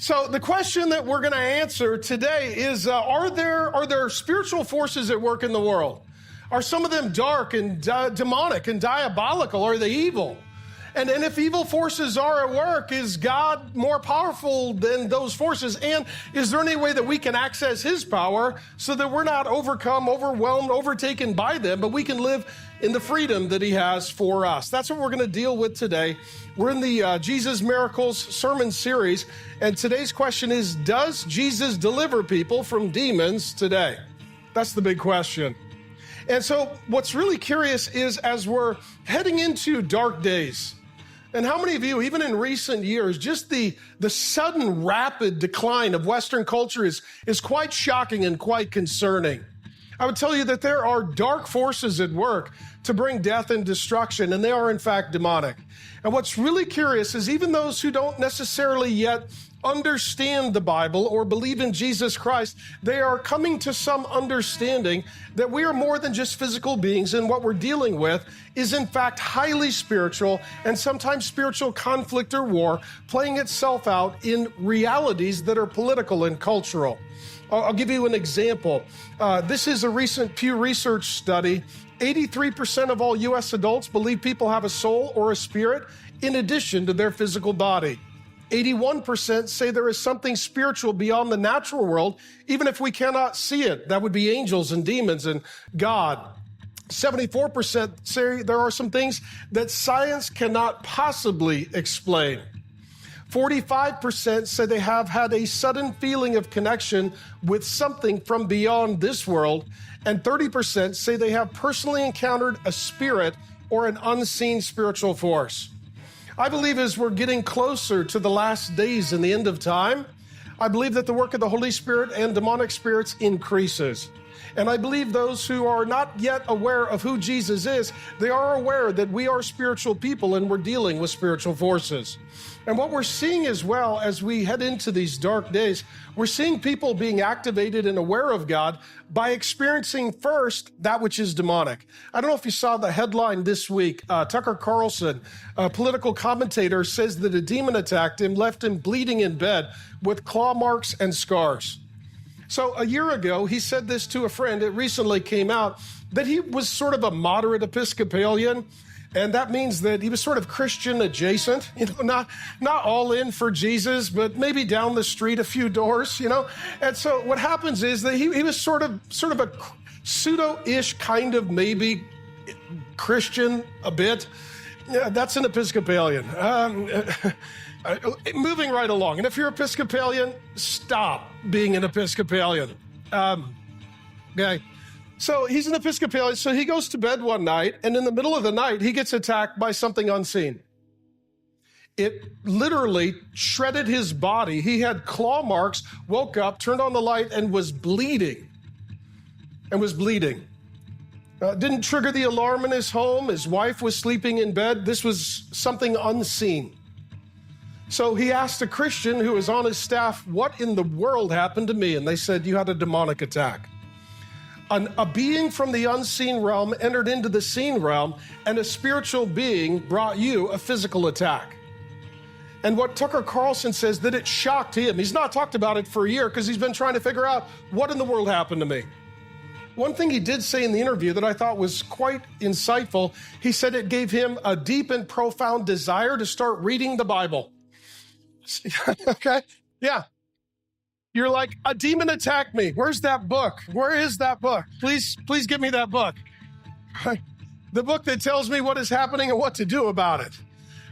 So the question that we're going to answer today is, are there spiritual forces at work in the world? Are some of them dark and demonic and diabolical? Are they evil? And if evil forces are at work, is God more powerful than those forces? And is there any way that we can access his power so that we're not overcome, overwhelmed, overtaken by them, but we can live in the freedom that he has for us? That's what we're going to deal with today. We're in the Jesus Miracles sermon series, and today's question is, does Jesus deliver people from demons today? That's the big question. And so what's really curious is, as we're heading into dark days, and how many of you, even in recent years, just the sudden rapid decline of Western culture is quite shocking and quite concerning. I would tell you that there are dark forces at work to bring death and destruction, and they are in fact demonic. And what's really curious is, even those who don't necessarily yet understand the Bible or believe in Jesus Christ, they are coming to some understanding that we are more than just physical beings, and what we're dealing with is in fact highly spiritual, and sometimes spiritual conflict or war playing itself out in realities that are political and cultural. I'll give you an example. This is a recent Pew Research study. 83% of all U.S. adults believe people have a soul or a spirit in addition to their physical body. 81% say there is something spiritual beyond the natural world, even if we cannot see it. That would be angels and demons and God. 74% say there are some things that science cannot possibly explain. 45% say they have had a sudden feeling of connection with something from beyond this world. And 30% say they have personally encountered a spirit or an unseen spiritual force. I believe as we're getting closer to the last days and the end of time, I believe that the work of the Holy Spirit and demonic spirits increases. And I believe those who are not yet aware of who Jesus is, they are aware that we are spiritual people and we're dealing with spiritual forces. And what we're seeing as well as we head into these dark days, we're seeing people being activated and aware of God by experiencing first that which is demonic. I don't know if you saw the headline this week. Tucker Carlson, a political commentator, says that a demon attacked him, left him bleeding in bed with claw marks and scars. So a year ago, he said this to a friend. It recently came out that he was sort of a moderate Episcopalian. And that means that he was sort of Christian adjacent, not all in for Jesus, but maybe down the street a few doors, And so what happens is that he was sort of a pseudo-ish kind of maybe Christian a bit. Yeah, that's an Episcopalian. Moving right along. And if you're Episcopalian, stop being an Episcopalian. Okay. So he's an Episcopalian, so he goes to bed one night, and in the middle of the night, he gets attacked by something unseen. It literally shredded his body. He had claw marks, woke up, turned on the light, and was bleeding. Didn't trigger the alarm in his home. His wife was sleeping in bed. This was something unseen. So he asked a Christian who was on his staff, what in the world happened to me? And they said, you had a demonic attack. A being from the unseen realm entered into the seen realm, and a spiritual being brought you a physical attack. And what Tucker Carlson says, that it shocked him. He's not talked about it for a year because he's been trying to figure out what in the world happened to me. One thing he did say in the interview that I thought was quite insightful, he said it gave him a deep and profound desire to start reading the Bible. Okay? Yeah. You're like, a demon attacked me. Where's that book? Where is that book? Please give me that book. The book that tells me what is happening and what to do about it.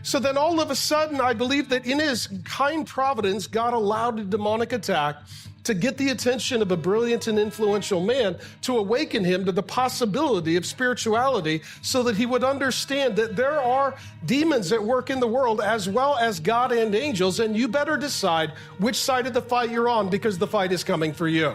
So then all of a sudden, I believe that in his kind providence, God allowed a demonic attack to get the attention of a brilliant and influential man, to awaken him to the possibility of spirituality, so that he would understand that there are demons at work in the world as well as God and angels, and you better decide which side of the fight you're on, because the fight is coming for you.